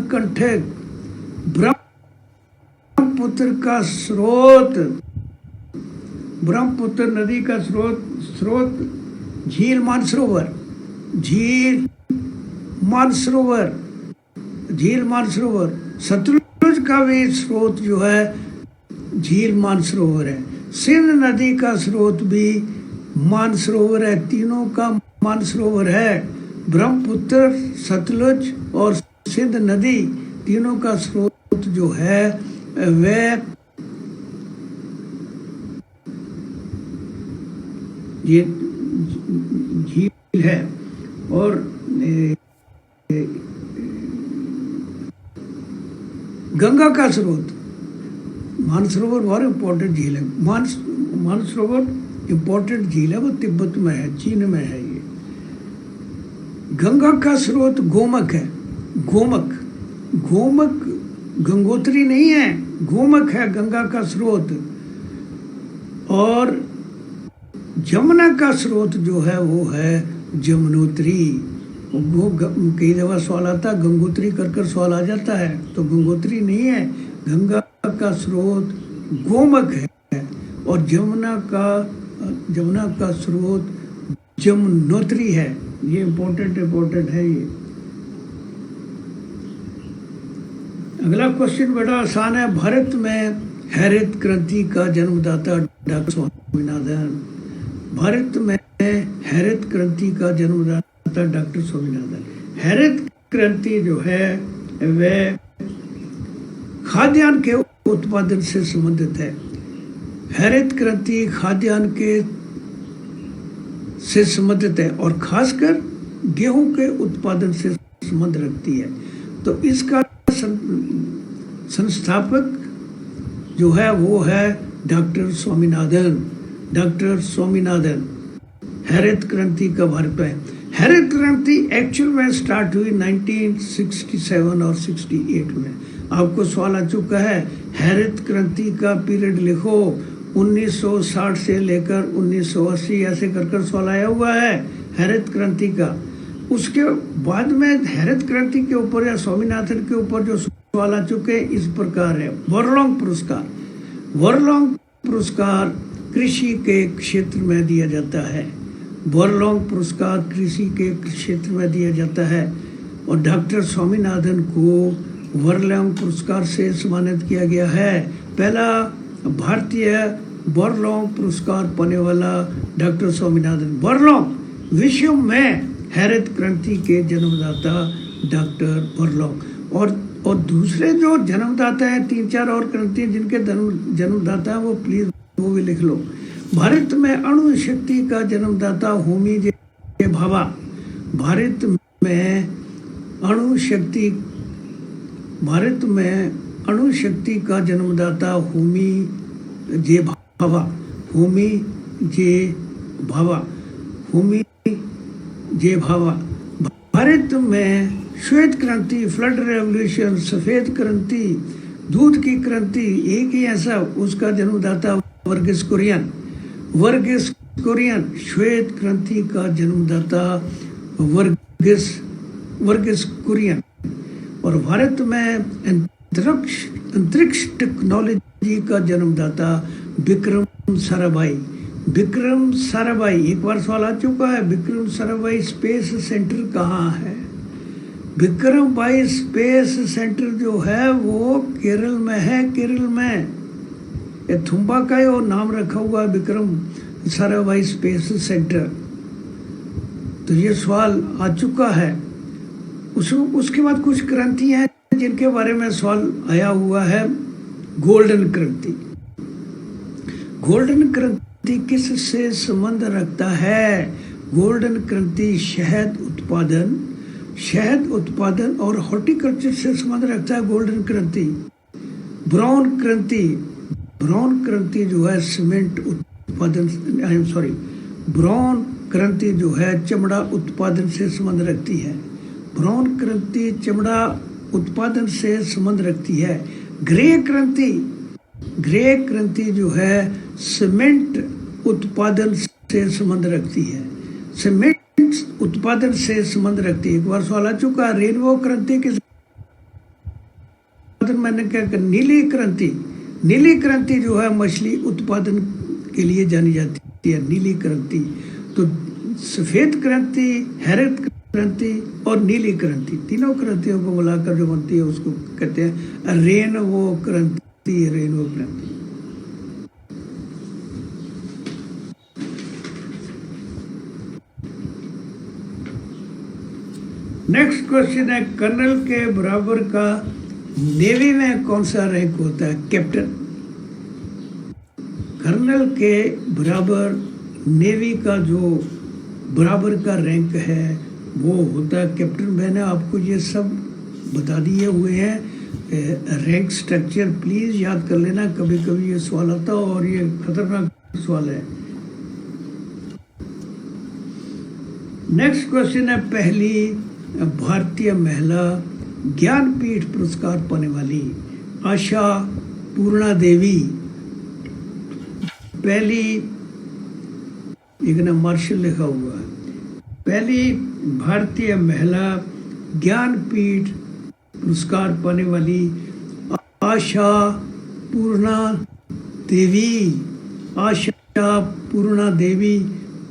अमरकंटक, ब्रह्मपुत्र का स्रोत, ब्रह्मपुत्र नदी का स्रोत झील मानसरोवर, झील मानसरोवर। सतलुज का भी स्रोत जो है झील मानसरोवर है। सिंध नदी का स्रोत भी मानसरोवर है, तीनों का मानसरोवर है। ब्रह्मपुत्र, सतलुज और सिंध नदी तीनों का स्रोत जो है वह ये झील है। और गंगा का स्रोत, मानसरोवर बहुत इम्पोर्टेंट झील है। मानसरोवर इम्पोर्टेंट झील है, वो तिब्बत में है, चीन में है। ये गंगा का स्रोत गोमक है। गोमक गंगोत्री नहीं है, गोमक है गंगा का स्रोत। और जमुना का स्रोत जो है वो है जमुनोत्री। वो कई दफा सवाल आता है गंगोत्री कर सवाल आ जाता है, तो गंगोत्री नहीं है, गंगा का स्रोत गोमक है। और जमुना का स्रोत जमुनोत्री है। ये इम्पोर्टेंट है ये। अगला क्वेश्चन बड़ा आसान है। भारत में हरित क्रांति का जन्मदाता डॉक्टर स्वामीनाथन। भारत में हरित क्रांति का जन्मदाता डॉक्टर स्वामीनाथन। हरित क्रांति जो है वह खाद्यान्न के उत्पादन से संबंधित है। हरित क्रांति खाद्यान्न के से संबंधित है और खासकर गेहूं के उत्पादन से संबंध रखती है। तो इसका संस्थापक जो है वो है डॉक्टर स्वामीनाथन। हरित क्रांति का भारत में, हरित क्रांति एक्चुअल में स्टार्ट हुई 1967 और 68 में। आपको सवाल आ चुका है हरित क्रांति का पीरियड लिखो, 1960 से लेकर 1980 ऐसे कर सवाल आया हुआ है हरित क्रांति का। उसके बाद में हरित क्रांति के ऊपर या स्वामीनाथन के ऊपर जो सवाल आ चुके इस प्रकार है। वरलॉन्ग पुरस्कार कृषि के क्षेत्र में दिया जाता है। वरलॉन्ग पुरस्कार कृषि के क्षेत्र में दिया जाता है और डॉक्टर स्वामीनाथन को वरलॉन्ग पुरस्कार से सम्मानित किया गया है। पहला भारतीय वरलॉन्ग पुरस्कार पाने वाला डॉक्टर स्वामीनाथन। वरलॉन्ग विश्व में हरित क्रांति के जन्मदाता डॉक्टर वरलॉन्ग। और दूसरे जो जन्मदाता हैं 3-4 और क्रांति जिनके जन्मदाता हैं वो प्लीज वो भी लिख लो। भारत में अणु शक्ति का जन्मदाता होमी जे भाभा। भारत में अणु शक्ति का जन्मदाता होमी जे भाभा। भारत में श्वेत क्रांति, फ्लड रेवोल्यूशन, सफेद क्रांति, दूध की क्रांति, एक ही ऐसा उसका जन्मदाता वर्गीस कुरियन। श्वेत क्रांति का जन्मदाता वर्गीस कुरियन। और भारत में अंतरिक्ष टेक्नोलॉजी का जन्मदाता विक्रम साराभाई। एक बार सवाल आ चुका है विक्रम साराभाई स्पेस सेंटर कहाँ है। विक्रम भाई स्पेस सेंटर जो है वो केरल में है। ये थुम्बा का ही नाम रखा हुआ है विक्रम साराभाई स्पेस सेंटर। तो ये सवाल आ चुका है। उसके बाद कुछ क्रांतियां हैं जिनके बारे में सवाल आया हुआ है। गोल्डन क्रांति किससे संबंध रखता है। गोल्डन क्रांति शहद उत्पादन और हॉर्टिकल्चर से संबंध रखता है। गोल्डन क्रांति। ब्राउन क्रांति जो है सीमेंट उत्पादन, ब्राउन क्रांति जो है चमड़ा उत्पादन से संबंध रखती है। ब्राउन क्रांति चमड़ा उत्पादन से संबंध रखती है। ग्रे क्रांति जो है सीमेंट उत्पादन से संबंध रखती है। सीमेंट उत्पादन से संबंध रखती है। एक बार सवाल आ चुका है रेनबो क्रांति मैंने क्या कहा, नीली क्रांति जो है मछली उत्पादन के लिए जानी जाती है, नीली क्रांति। तो सफेद क्रांति, हरित क्रांति और नीली क्रांति, तीनों क्रांतियों को मिलाकर जो बनती है उसको कहते हैं रेनबो क्रांति, रेनबो क्रांति। नेक्स्ट क्वेश्चन है, कर्नल के बराबर का नेवी में कौन सा रैंक होता है? कैप्टन। कर्नल के बराबर नेवी का जो बराबर का रैंक है वो होता है कैप्टन। मैंने आपको ये सब बता दिए हुए हैं रैंक स्ट्रक्चर, प्लीज याद कर लेना, कभी कभी ये सवाल आता है और ये खतरनाक सवाल है। नेक्स्ट क्वेश्चन है, पहली भारतीय महिला ज्ञानपीठ पुरस्कार पाने वाली आशा पूर्णा देवी, पहली, एक ना मार्शल लिखा हुआ है, पहली भारतीय महिला ज्ञानपीठ पुरस्कार पाने वाली आशा पूर्णा देवी। आशा पूर्णा देवी,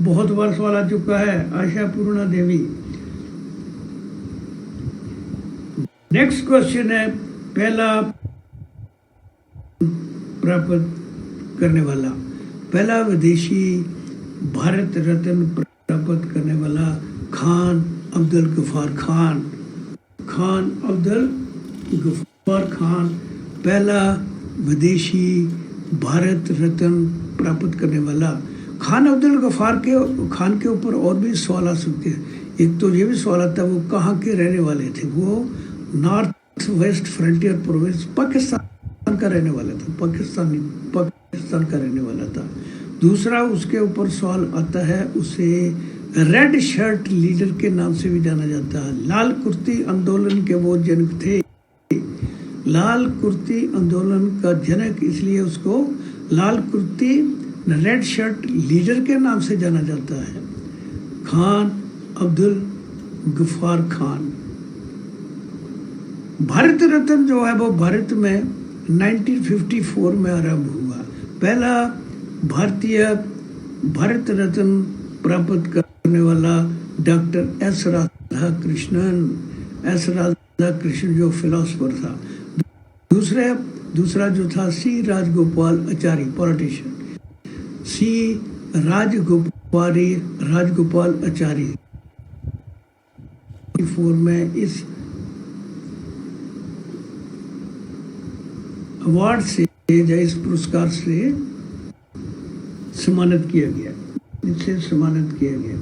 बहुत बार सवाल आ चुका है, आशा पूर्णा देवी। नेक्स्ट क्वेश्चन है, पहला प्राप्त करने वाला, पहला विदेशी भारत रत्न प्राप्त करने वाला खान अब्दुल गफ्फार खान। खान अब्दुल गफ्फार खान पहला विदेशी भारत रत्न प्राप्त करने वाला। खान अब्दुल गफ्फार के खान के ऊपर और भी सवाल आ सकते हैं। एक तो ये भी सवाल आता है वो कहाँ के रहने वाले थे? वो north west frontier province Pakistan का रहने वाला था, पाकिस्तान का रहने वाला था। दूसरा उसके ऊपर सवाल आता है, उसे रेड शर्ट लीडर के नाम से भी जाना जाता है। लाल कुर्ती आंदोलन के वो जनक थे, लाल कुर्ती आंदोलन का जनक, इसलिए उसको लाल कुर्ती रेड शर्ट लीडर के नाम से जाना जाता है, खान अब्दुल गफ्फार खान। भारत रत्न जो है वो भारत में 1954 में आरंभ हुआ। पहला भारतीय भारत रत्न प्राप्त करने वाला doctor S Radhakrishnan, S Radhakrishnan जो फिलोसफर था। दूसरा जो था सी राजगोपाल आचार्य, पॉलिटिशियन, सी राजगोपाल आचार्य। 4 में इस अवार्ड से या इस पुरस्कार से सम्मानित किया गया, इससे सम्मानित किया गया।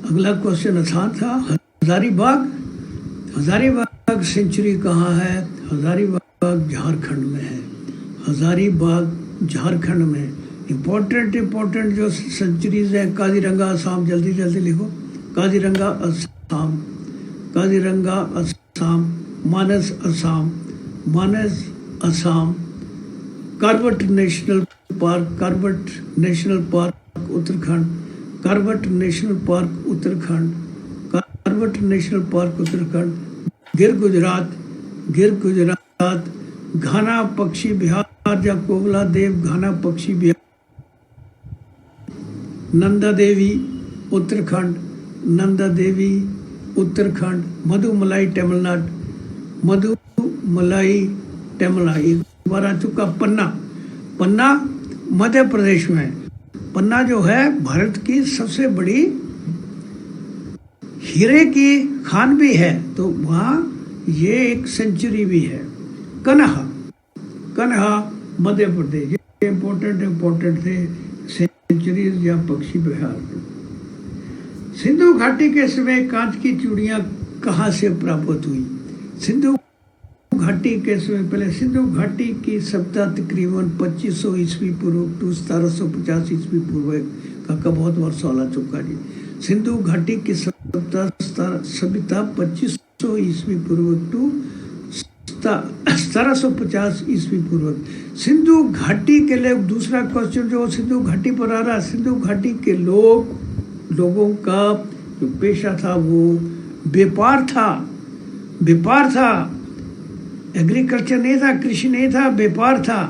अगला क्वेश्चन आसान था, हजारीबाग सेंचुरी कहाँ है? हजारीबाग झारखंड में है, हजारीबाग झारखंड में। इम्पोर्टेंट जो सेंचुरीज है, काजीरंगा असम, जल्दी लिखो, Kaziranga Assam, Manas Assam, Corbett national park Uttarakhand, Corbett national park Uttarakhand, Gir Gujarat, घाना पक्षी बिहार या कोवला देव घाना पक्षी बिहार, नंदा देवी उत्तराखंड, मधुमलाई तमिलनाडु, एक बार आ चुका। पन्ना मध्य प्रदेश में। पन्ना जो है भारत की सबसे बड़ी हीरे की खान भी है, तो वहाँ ये एक सेंचुरी भी है। कन्हा मध्य प्रदेश, ये इम्पोर्टेंट थे सेंचुरीज या पक्षी बिहार। सिंधु घाटी के समय कांच की चूड़ियां कहाँ से प्राप्त हुई? सिंधु घाटी के समय, पहले सिंधु घाटी की सभ्यता तकरीबन 2500 ईस्वी पूर्व टू 1750 ईस्वी पूर्व का बहुत बार सवाल आ चुका जी। सिंधु घाटी की सभ्यता 2500 ईस्वी पूर्व टू 1750 ईस्वी पूर्व। सिंधु घाटी के लिए दूसरा क्वेश्चन जो सिंधु घाटी पर आ रहा है, सिंधु घाटी के लोगों का जो पेशा था वो व्यापार था, व्यापार था, एग्रीकल्चर नहीं था, कृषि नहीं था, व्यापार था।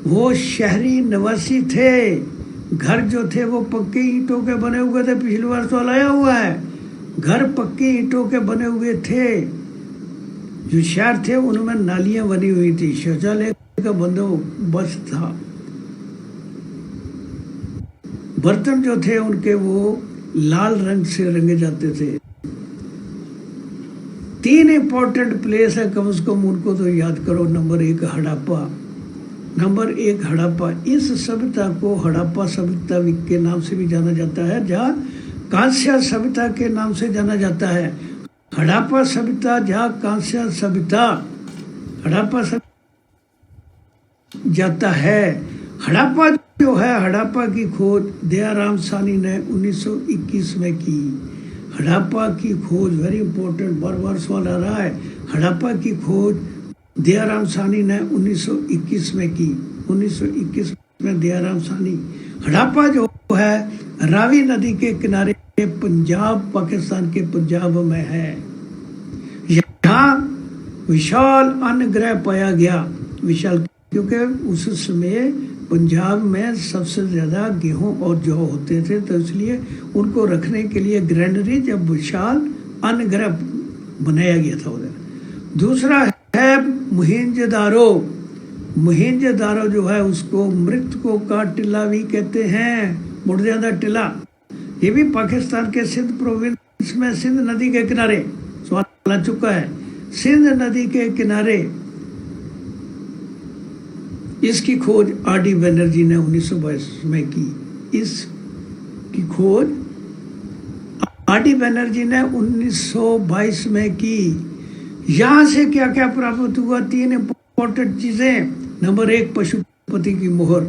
वो शहरी निवासी थे, घर जो थे वो पक्के ईंटों के बने हुए थे। पिछली बार तो लाया हुआ है, घर पक्के ईंटों के बने हुए थे। जो शहर थे उनमें नालियां बनी हुई थी, शौचालय का बंदोबस्त था। बर्तन जो थे उनके वो लाल रंग से रंगे जाते थे। 3 इंपॉर्टेंट प्लेस है, कम से कम उनको तो याद करो। Number 1 Harappa, number 1 Harappa. इस सभ्यता को हड़प्पा सभ्यता के नाम से भी जाना जाता है, जहाँ कांस्य सभ्यता के नाम से जाना जाता है। हड़प्पा सभ्यता, जहाँ कांस्य सभ्यता, हड़प्पा जाता है। हड़प्पा जो है, हड़प्पा की खोज दयाराम साहनी ने 1921 में की। हड़प्पा की खोज वेरी इंपॉर्टेंट, बार बार सवाल आ रहा है। हड़प्पा की खोज दयाराम साहनी ने 1921 में की। 1921 में दयाराम साहनी। हड़प्पा जो है रावी नदी के किनारे पंजाब, पाकिस्तान के पंजाब में है। यहाँ विशाल अन्न गृह पाया गया। विशाल क्योंकि उस समय पंजाब में सबसे ज़्यादा गेहूं और जौ होते थे, तो इसलिए उनको रखने के लिए ग्रैंडरी जब विशाल अन्न गृह बनाया गया था उधर। दूसरा है मोहनजोदारो। मोहनजोदारो जो है उसको मृतकों का टिला भी कहते हैं, मुर्दा टिला। ये भी पाकिस्तान के सिंध प्रोविंस में, सिंध नदी के किनारे, सवाल आ चुका है, सिंध नदी के किनारे। इसकी खोज आर.डी. बनर्जी ने 1922 में की। इसकी खोज आर.डी. बनर्जी ने 1922 में की। यहाँ से क्या क्या प्राप्त हुआ? 3 इंपॉर्टेंट चीजें। नंबर 1 पशुपति की मोहर,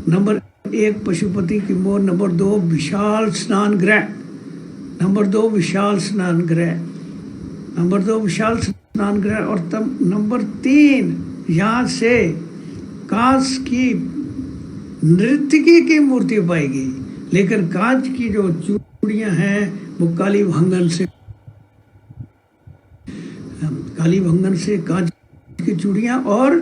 नंबर 1 पशुपति की मोहर। नंबर 2 विशाल स्नान गृह, नंबर 2 विशाल स्नान गृह, नंबर 2 विशाल स्नान गृह। और तब नंबर 3 यहाँ से कांच की नर्तकी की मूर्ति पाई गई। लेकिन कांच की जो चूड़ियां हैं वो कालीभंगन से, कालीभंगन से कांच की चूड़ियां और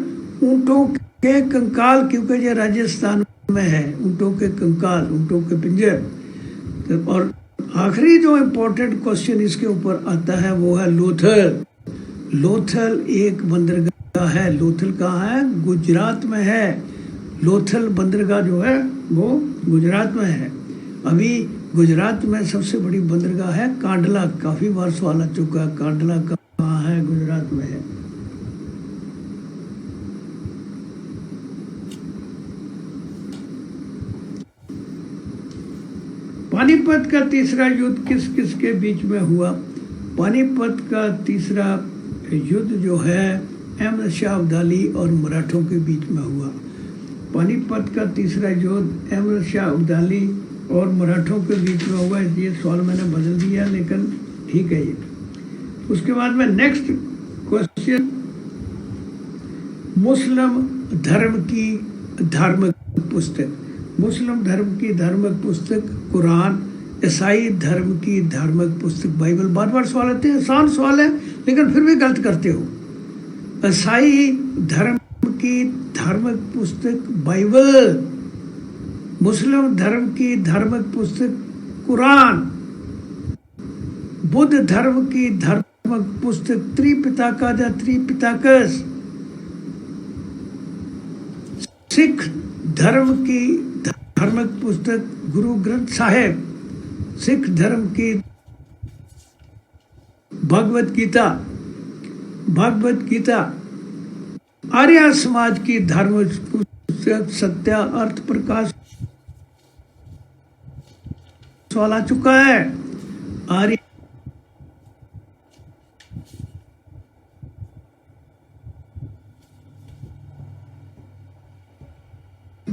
ऊंटों के कंकाल, क्योंकि ये राजस्थान में है, ऊंटों के कंकाल, ऊंटों के पिंजर। और आखिरी जो इम्पोर्टेंट क्वेश्चन इसके ऊपर आता है वो है लोथल। लोथल एक बंदरगाह है। लोथल कहाँ है? गुजरात में है। लोथल बंदरगाह जो है वो गुजरात में है। अभी गुजरात में सबसे बड़ी बंदरगाह है कांडला। काफी बार सवाल आ चुका है, कांडला कहाँ है? गुजरात में है। पानीपत का तीसरा युद्ध किस किस के बीच में हुआ? पानीपत का तीसरा युद्ध जो है अहमद शाह अब्दाली और मराठों के बीच में हुआ। पानीपत का तीसरा युद्ध अहमद शाह अब्दाली और मराठों के बीच में हुआ। ये सवाल मैंने बदल दिया, लेकिन ठीक है ये। उसके बाद में नेक्स्ट क्वेश्चन, मुस्लिम धर्म की धार्मिक पुस्तक। मुस्लिम धर्म की धार्मिक पुस्तक कुरान। ईसाई धर्म की धार्मिक पुस्तक बाइबल। बार बार सवाल आते हैं, आसान सवाल है लेकिन फिर भी गलत करते हो। ईसाई धर्म की धार्मिक पुस्तक बाइबल। मुस्लिम धर्म की धार्मिक पुस्तक कुरान। बुद्ध धर्म की धार्मिक पुस्तक त्रिपिटका या त्रिपिटकस। सिख धर्म की धार्मिक पुस्तक गुरु ग्रंथ साहिब। सिख धर्म की भगवत गीता। भगवत गीता। आर्य समाज की धार्मिक पुस्तक सत्य अर्थ प्रकाश। सवाल आ चुका है। आर्य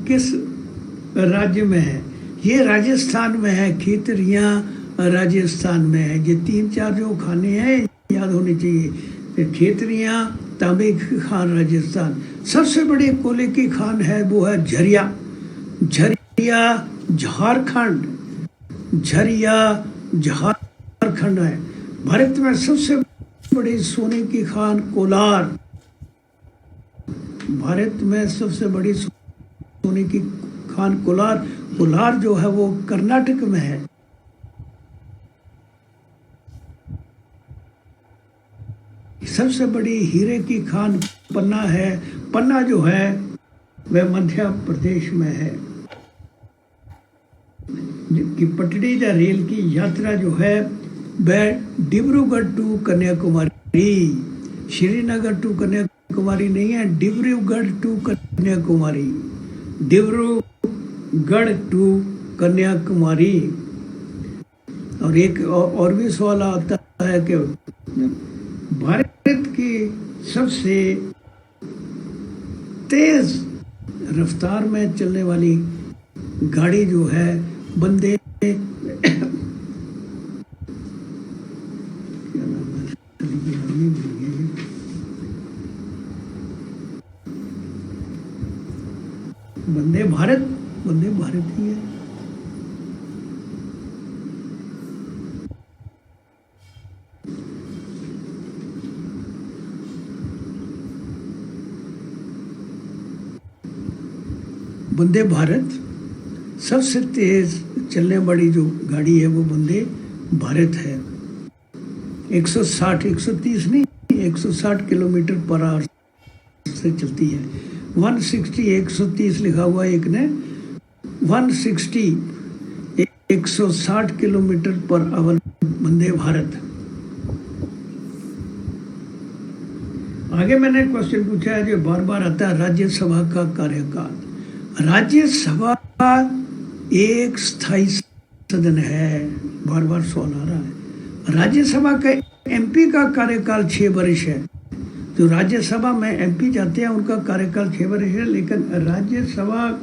किस राज्य में है? ये राजस्थान में है। खेतरियां राजस्थान में है। ये 3-4 जो खाने हैं याद होने चाहिए। खेतरियां, तांबे की खान राजस्थान। सबसे बड़ी कोयले की खान है वो है झरिया। झरिया झारखंड। झरिया झारखंड है। भारत में सबसे बड़ी सोने की खान कोलार, भारत में सबसे बड़ी सोने की खान कोलार, कोलार जो है वो कर्नाटक में है। सबसे बड़ी हीरे की खान पन्ना है, पन्ना जो है वह मध्य प्रदेश में है। कि पटड़ी या रेल की यात्रा जो है वह डिब्रूगढ़ टू कन्याकुमारी, श्रीनगर टू कन्याकुमारी नहीं है, डिब्रूगढ़ टू कन्याकुमारी, डिब्रूगढ़ टू कन्याकुमारी। और एक और भी सवाल आता है कि भारत की सबसे तेज रफ्तार में चलने वाली गाड़ी जो है वंदे वंदे भारत, वंदे भारत ही है। वंदे भारत सबसे तेज चलने वाली जो गाड़ी है वो वंदे भारत है। 160 130 नहीं, 160 किलोमीटर पर आवर से चलती है। 160 130 लिखा हुआ एक ने, 160 160 kilometre per hour Vande Bharat. आगे मैंने क्वेश्चन पूछा है जो बार बार आता है, राज्यसभा का कार्यकाल। राज्यसभा एक स्थायी सदन है, बार बार सवाल आ रहा है। राज्यसभा का एमपी का कार्यकाल 6 वर्ष है। जो राज्यसभा में एमपी जाते हैं उनका कार्यकाल 6 वर्ष है, लेकिन राज्यसभा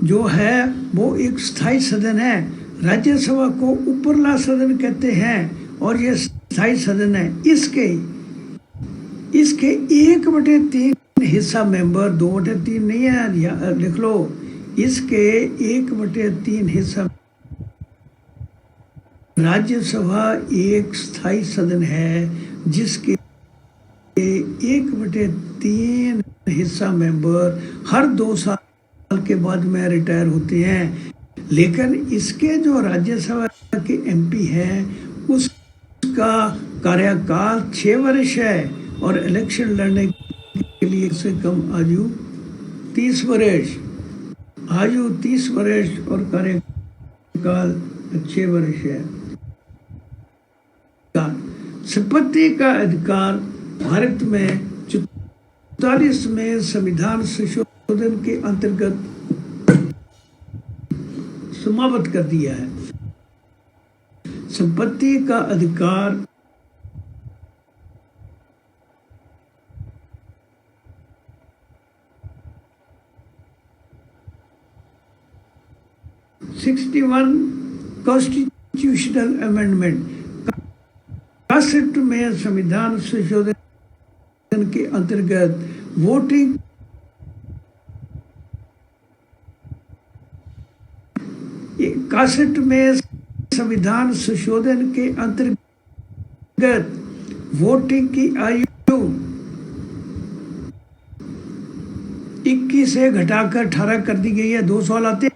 जो है वो एक स्थायी सदन है। राज्यसभा को उपरला सदन कहते हैं और ये स्थायी सदन है। इसके 1/3 हिस्सा मेंबर, 2/3 नहीं है, लिख लो। इसके 1/3 हिस्सा। राज्यसभा एक स्थायी सदन है जिसके 1/3 हिस्सा मेंबर हर 2 साल के बाद में रिटायर होते हैं। लेकिन इसके जो राज्यसभा के एमपी हैं उसका कार्यकाल 6 वर्ष है और इलेक्शन लड़ने के लिए से कम आयु 30 वर्ष, आयु 30 वर्ष और कार्यकाल 6 वर्ष है। संपत्ति का अधिकार भारत में 44वें संविधान संशोधन के अंतर्गत समाप्त कर दिया है। संपत्ति का अधिकार कॉन्स्टिट्यूशनल अमेंडमेंट 61 में संविधान संशोधन के अंतर्गत वोटिंग 61 में संविधान संशोधन के अंतर्गत वोटिंग की आयु 21 से घटाकर 18 कर दी गई है। 2 साल आते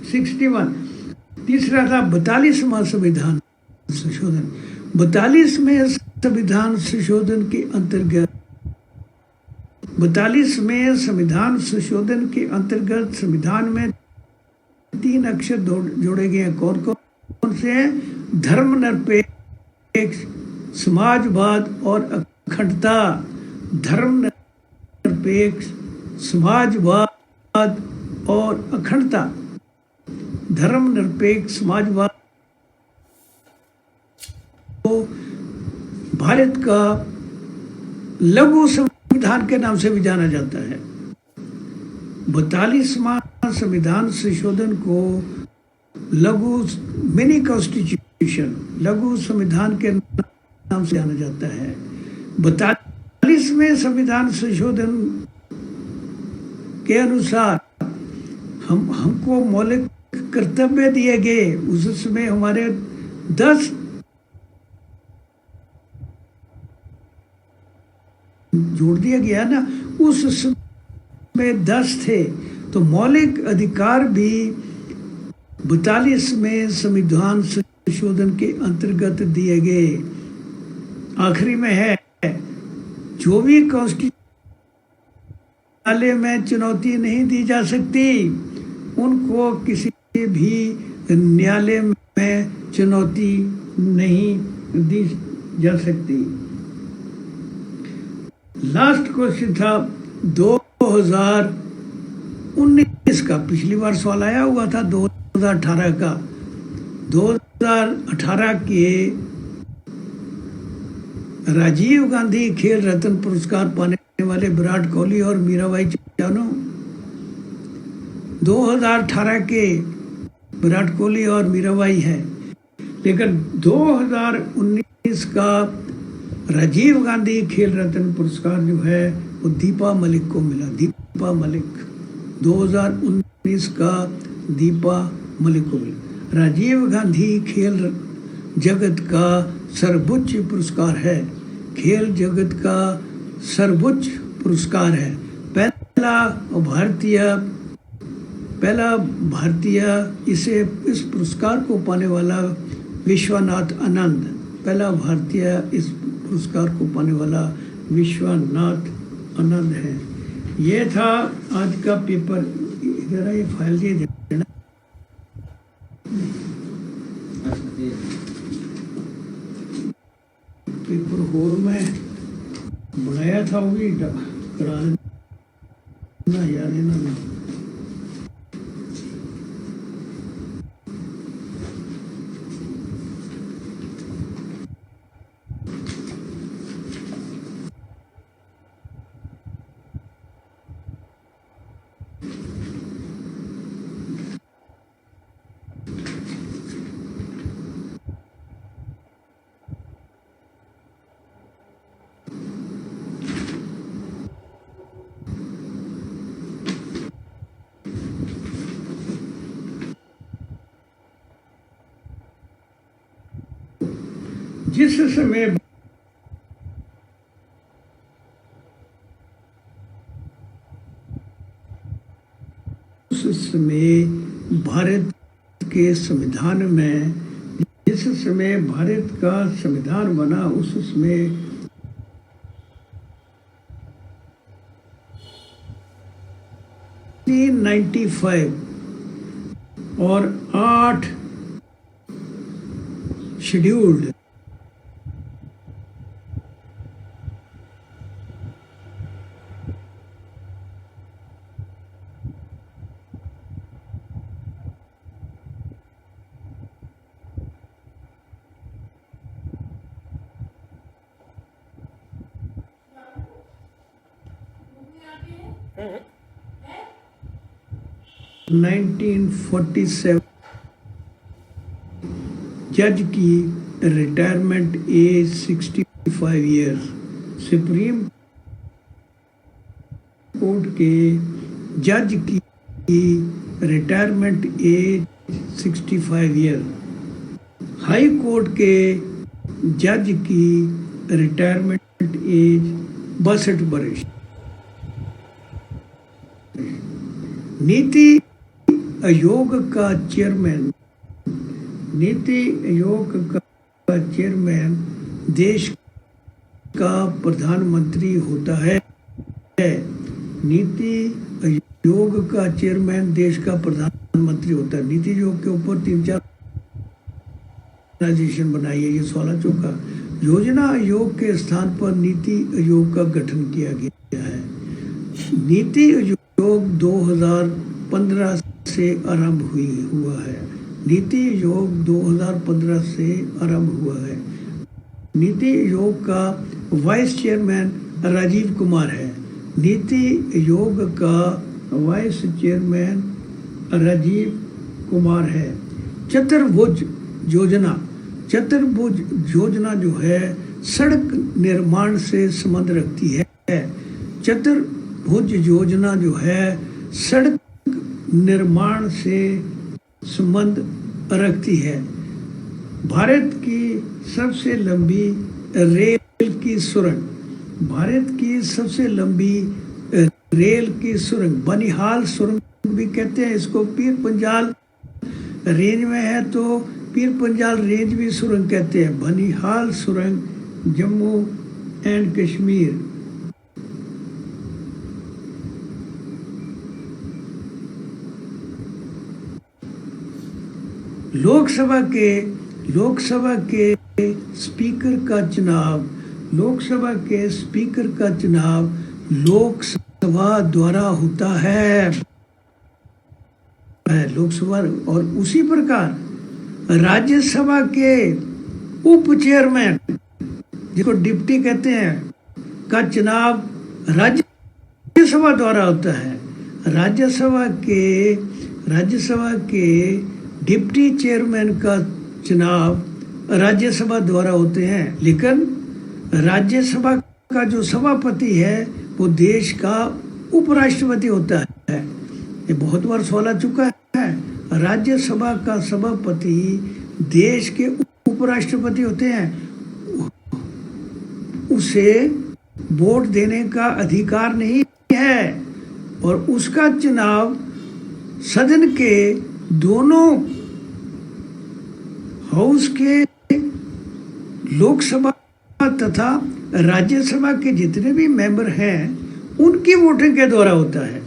61। तीसरा था 42वां संविधान संशोधन। 42वें संविधान संशोधन के अंतर्गत 42वें संविधान संशोधन के अंतर्गत संविधान में 3 अक्षर जोड़े गए हैं। कौन कौन से हैं? धर्मनिरपेक्ष, समाजवाद और अखंडता। धर्मनिरपेक्ष, समाजवाद और अखंडता। धर्मनिरपेक्ष समाजवाद को भारत का लघु संविधान के नाम से भी जाना जाता है। 42वां संविधान संशोधन को लघु मिनी कॉन्स्टिट्यूशन, लघु संविधान के नाम से जाना जाता है। 42वें संविधान संशोधन के अनुसार हमको मौलिक कर्तव्य दिए गए, उसमें हमारे 10 जोड़ दिया गया ना, उस में 10 थे। तो मौलिक अधिकार भी 42 में संविधान संशोधन के अंतर्गत दिए गए। आखिरी में है, जो भी कॉन्स्टिट्यूशन में चुनौती नहीं दी जा सकती, उनको किसी भी न्यायालय में चुनौती नहीं दी जा सकती। लास्ट क्वेश्चन था 2019 का, पिछली बार सवाल आया हुआ था 2018 का। 2018 के राजीव गांधी खेल रत्न पुरस्कार पाने वाले विराट कोहली और मीराबाई चानू। 2018 के विराट कोहली और मीराबाई है, लेकिन 2019 का राजीव गांधी खेल रत्न पुरस्कार जो है वो दीपा मलिक को मिला। दीपा मलिक 2019 का दीपा मलिक को मिला। राजीव गांधी खेल जगत का सर्वोच्च पुरस्कार है, खेल जगत का सर्वोच्च पुरस्कार है। पहला भारतीय इस पुरस्कार को पाने वाला विश्वनाथ आनंद, पहला भारतीय इस पुरस्कार को पाने वाला विश्वनाथ आनंद है। ये था आज का पेपर। जरा ये फाइल दे देना। पेपर होर में बनाया था, वो भी करा देना यार इन्होंने। जिस समय उस समय भारत के संविधान में, जिस समय भारत का संविधान बना, उस समय 1995 और 8 शेड्यूल्ड (1947) जज की retirement age 65 years. Supreme court के जज की retirement age 65 year. High court के जज की रिटायरमेंट एज 62 वर्ष। नीति आयोग का चेयरमैन, नीति आयोग का चेयरमैन देश का प्रधानमंत्री होता है। नीति आयोग का चेयरमैन देश का प्रधानमंत्री होता है। नीति आयोग के ऊपर 3-4 ऑर्गेनाइजेशन बनाई है। ये 16 चौका योजना आयोग के स्थान पर नीति आयोग का गठन किया गया है। नीति आयोग 2015 से आरंभ हुआ है। नीति आयोग 2015 से आरंभ हुआ है। नीति आयोग का वाइस चेयरमैन राजीव कुमार है। नीति आयोग का वाइस चेयरमैन राजीव कुमार है। चतुर्भुज योजना, चतुर्भुज योजना जो है सड़क निर्माण से संबंध रखती है। चतुर्भुज योजना जो है सड़क निर्माण से संबंध रखती है। भारत की सबसे लंबी रेल की सुरंग, भारत की सबसे लंबी रेल की सुरंग बनिहाल सुरंग भी कहते हैं इसको। पीर पंजाल रेंज में है तो पीर पंजाल रेंज भी सुरंग कहते हैं। बनिहाल सुरंग जम्मू एंड कश्मीर। लोकसभा के स्पीकर का चुनाव, लोकसभा के स्पीकर का चुनाव लोकसभा द्वारा होता है, लोकसभा। और उसी प्रकार राज्यसभा के उप चेयरमैन, जिसको डिप्टी कहते हैं, का चुनाव राज्यसभा द्वारा होता है। राज्यसभा के डिप्टी चेयरमैन का चुनाव राज्यसभा द्वारा होते हैं। लेकिन राज्यसभा का जो सभापति है वो देश का उपराष्ट्रपति होता है। ये बहुत बार सवाल आ चुका है। राज्यसभा का सभापति देश के उपराष्ट्रपति होते हैं। उसे वोट देने का अधिकार नहीं है और उसका चुनाव सदन के दोनों हाउस के लोकसभा तथा राज्यसभा के जितने भी मेंबर हैं उनकी वोटिंग के द्वारा होता है।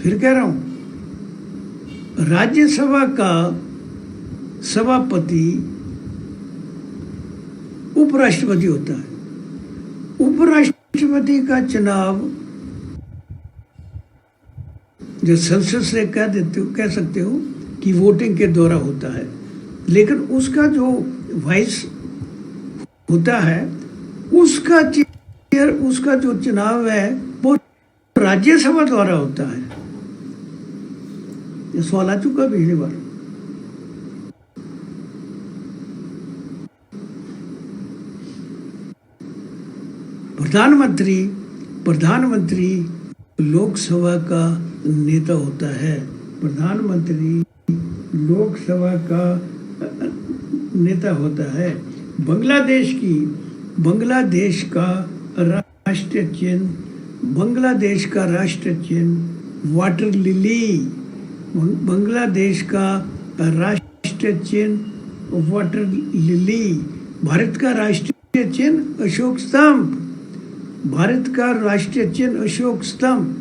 फिर कह रहा हूं, राज्यसभा का सभापति उपराष्ट्रपति होता है। उपराष्ट्रपति का चुनाव जो संसद से कह सकते हो कि वोटिंग के द्वारा होता है। लेकिन उसका जो वाइस होता है उसका जो चुनाव है वो राज्यसभा द्वारा होता है। ये सवाल आ चुका पिछली बार। प्रधानमंत्री लोकसभा का नेता होता है। प्रधानमंत्री लोकसभा का नेता होता है। बांग्लादेश का राष्ट्रीय चिन्ह वाटर लिली। बांग्लादेश का राष्ट्रीय चिन्ह वाटर लिली। भारत का राष्ट्रीय चिन्ह अशोक स्तंभ। भारत का राष्ट्रीय चिन्ह अशोक स्तंभ।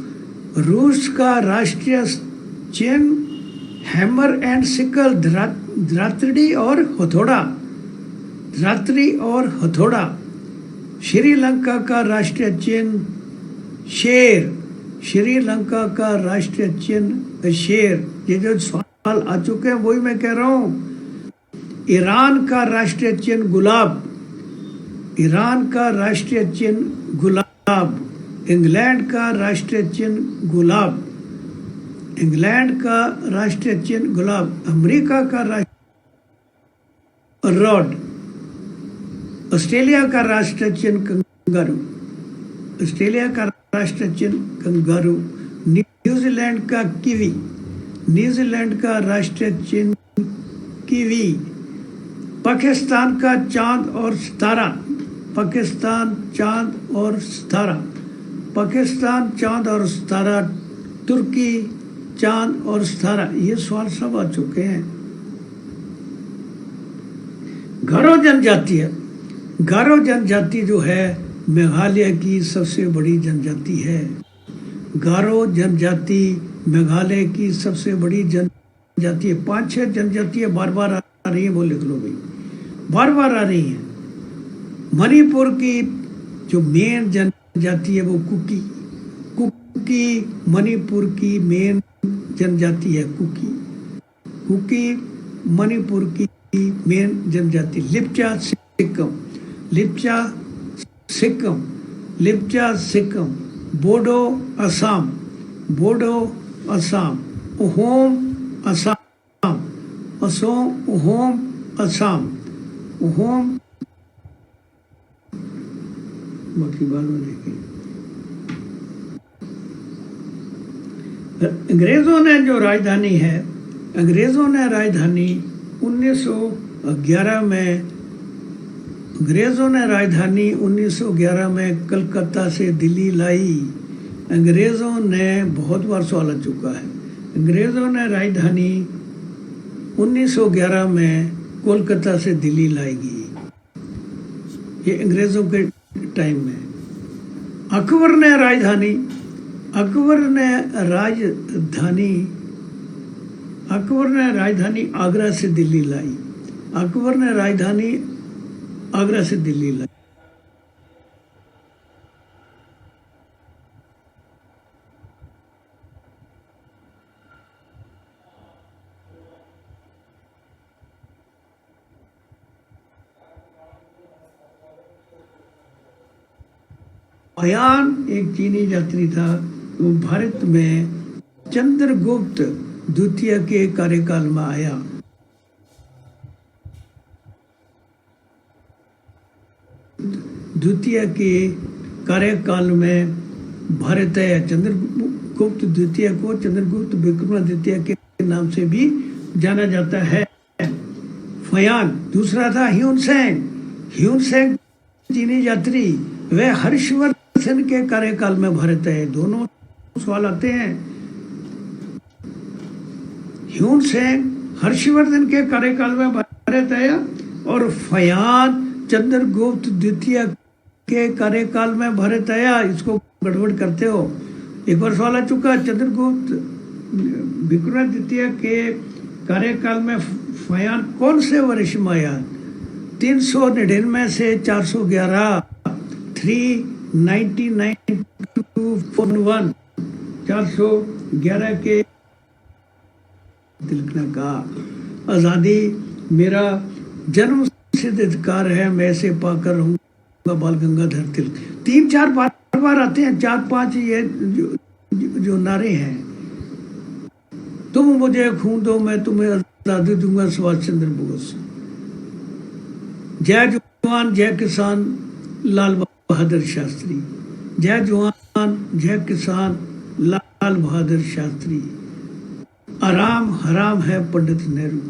रूस का राष्ट्रीय चिन्ह हैमर एंड सिकल, धातृ और हथौड़ा। श्रीलंका का राष्ट्रीय चिन्ह शेर। श्रीलंका का राष्ट्रीय चिन्ह शेर। ये जो सवाल आ चुके हैं वही मैं कह रहा हूं। ईरान का राष्ट्रीय चिन्ह गुलाब। ईरान का राष्ट्रीय चिन्ह गुलाब। इंग्लैंड का राष्ट्रीय चिन्ह गुलाब। इंग्लैंड का राष्ट्रीय चिन्ह गुलाब। अमेरिका का राष्ट्रीय रॉड। ऑस्ट्रेलिया का राष्ट्रीय चिन्ह कंगारू। ऑस्ट्रेलिया का राष्ट्रीय चिन्ह कंगारू। न्यूजीलैंड का कीवी। न्यूजीलैंड का राष्ट्रीय चिन्ह कीवी। पाकिस्तान का चांद और सितारा। पाकिस्तान चांद और सितारा। पाकिस्तान चांद और सितारा। तुर्की चांद और सितारा। ये सवाल सब आ चुके हैं। गारो जनजाति है। गारो जनजाति जो है मेघालय की सबसे बड़ी जनजाति है। गारो जनजाति मेघालय की सबसे बड़ी जनजाति है। 5-6 जनजातियां बार बार आ रही है, वो लिख लो भाई, बार बार आ रही है। मणिपुर की जो मेन जनजाति है वो कुकी। कुकी मणिपुर की मेन जनजाति है। कुकी मणिपुर की मेन जनजाति। लिप्चा सिक्किम। बोडो असम। ओहोम असम। बाकी बात में अंग्रेजों ने जो राजधानी है, अंग्रेजों ने राजधानी 1911 में, अंग्रेजों ने राजधानी 1911 में कलकत्ता से दिल्ली लाई। अंग्रेजों ने, बहुत बार सवाल आ चुका है, अंग्रेजों ने राजधानी 1911 में कोलकाता से दिल्ली लाएगी। ये अंग्रेजों के टाइम में। अकबर ने राजधानी, अकबर ने राजधानी आगरा से दिल्ली लाई। अकबर ने राजधानी आगरा से दिल्ली लाई। हुमायूं एक चीनी यात्री था, वो भारत में चंद्रगुप्त द्वितीय के कार्यकाल में आया। द्वितीय के कार्यकाल में भारत आया। चंद्रगुप्त द्वितीय को चंद्रगुप्त विक्रमादित्य के नाम से भी जाना जाता है। हुमायूं। दूसरा था ह्यून सेंग। ह्यून सेंग चीनी यात्री, वे हर्षवर्धन के कार्यकाल में भारत आए। दोनों सवाल आते हैं। ह्यून सेंग हर्षवर्धन के कार्यकाल में भारत आया और हुमायूं चंद्रगुप्त द्वितीय के कार्यकाल में भारत आया। इसको गड़बड़ करते हो। एक बार सवाल आ चुका, चंद्रगुप्त विक्रमादित्य के कार्यकाल में हुमायूं कौन से वर्ष में आया? 399 से 411, 399 to 401, 411 के तिलक ने कहा, आजादी मेरा जन्म सिद्ध अधिकार है, मैं इसे पाकर रहूंगा, बाल गंगाधर तिलक। 3-4 बार आते हैं, 4-5 ये जो नारे हैं। तुम मुझे खून दो, मैं तुम्हें आजादी दूंगा, सुभाष चंद्र बोस। जय जवान जय किसान, लाल बहादुर शास्त्री। जय जवान जय किसान, लाल बहादुर शास्त्री। आराम हराम है पंडित नेहरू,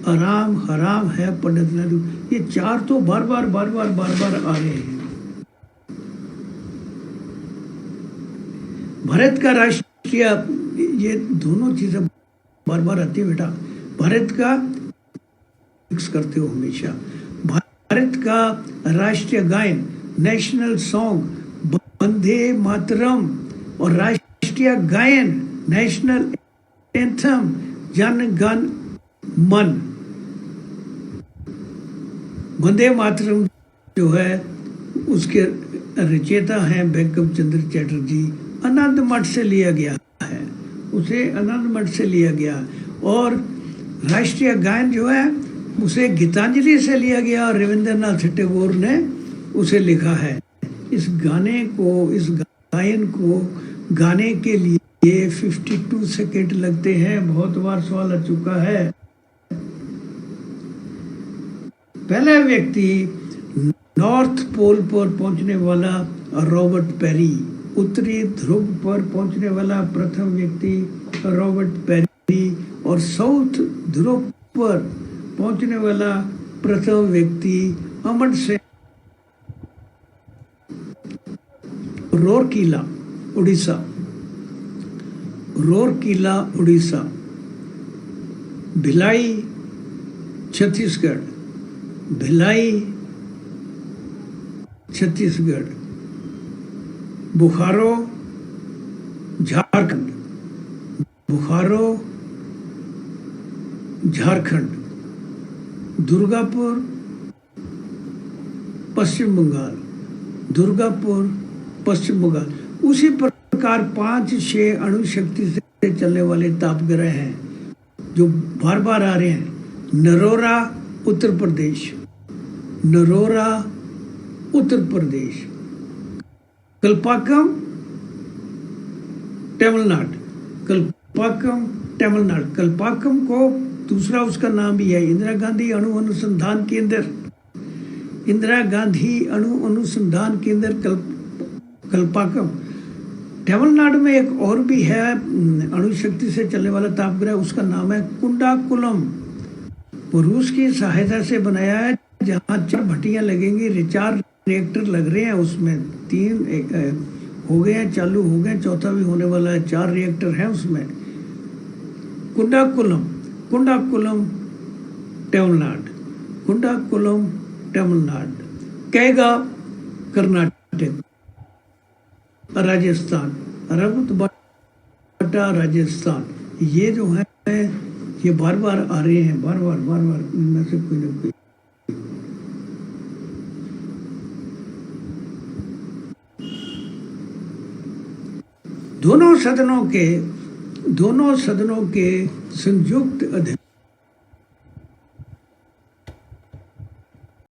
आराम हराम है पंडित नेहरू। ये 4 तो बार बार आ रहे हैं। भारत का राष्ट्रीय, ये दोनों चीजें बार बार आती है बेटा। भारत का फिक्स करते हो हमेशा। भारत का राष्ट्रीय गायन, नेशनल सॉन्ग वंदे मातरम, और राष्ट्रीय गायन नेशनल एंथम जन गण मन। वंदे मातरम जो है उसके रचयिता हैं बंकिम चंद्र चटर्जी। आनंद मठ से लिया गया है, उसे आनंद मठ से लिया गया। और राष्ट्रीय गायन जो है उसे गीतांजलि से लिया गया और रविंद्रनाथ टैगोर ने उसे लिखा है। इस गाने को, इस गायन को गाने के लिए 52 सेकेंड लगते हैं। बहुत बार सवाल आ चुका है। पहला व्यक्ति नॉर्थ पोल पर पहुंचने वाला रॉबर्ट पेरी, उत्तरी ध्रुव पर पहुंचने वाला प्रथम व्यक्ति रॉबर्ट पेरी, और साउथ ध्रुव पर पहुंचने वाला प्रथम व्यक्ति अमरसेन। रूरकेला उड़ीसा, रूरकेला उड़ीसा। भिलाई छत्तीसगढ़, भिलाई छत्तीसगढ़। बोकारो झारखंड, बोकारो झारखंड। दुर्गापुर पश्चिम बंगाल, दुर्गापुर पश्चिम बंगाल। उसी प्रकार 5-6 अणु शक्ति से चलने वाले तापग्रह हैं जो बार बार आ रहे हैं। नरोरा उत्तर प्रदेश, नरोरा उत्तर प्रदेश। कल्पाकम तमिलनाडु, कल्पाकम तमिलनाडु। कल्पाकम को दूसरा उसका नाम भी है इंदिरा गांधी अणु अनुसंधान केंद्र, इंदिरा गांधी अणु अनुसंधान केंद्र कल्पाकम। तमिलनाडु में एक और भी है अणु शक्ति से चलने वाला तापग्रह, उसका नाम है कुंडाकुलम। वो रूस की सहायता से बनाया है, जहाँ 4 भट्टियां लगेंगी, 4 रिएक्टर लग रहे हैं उसमें। 3 हो गए हैं, चालू हो गए, चौथा भी होने वाला है। 4 रिएक्टर हैं उसमें। कुंडाकुलम, कुंडाकुलम तमिलनाडु, कुंडाकुलम तमिलनाडु। कैगा कर्नाटक, राजस्थान, रंगतबट्टा राजस्थान। ये जो है ये बार बार आ रहे हैं, बार बार इनमें से कोई ना कोई। दोनों सदनों के संयुक्त अध्यक्ष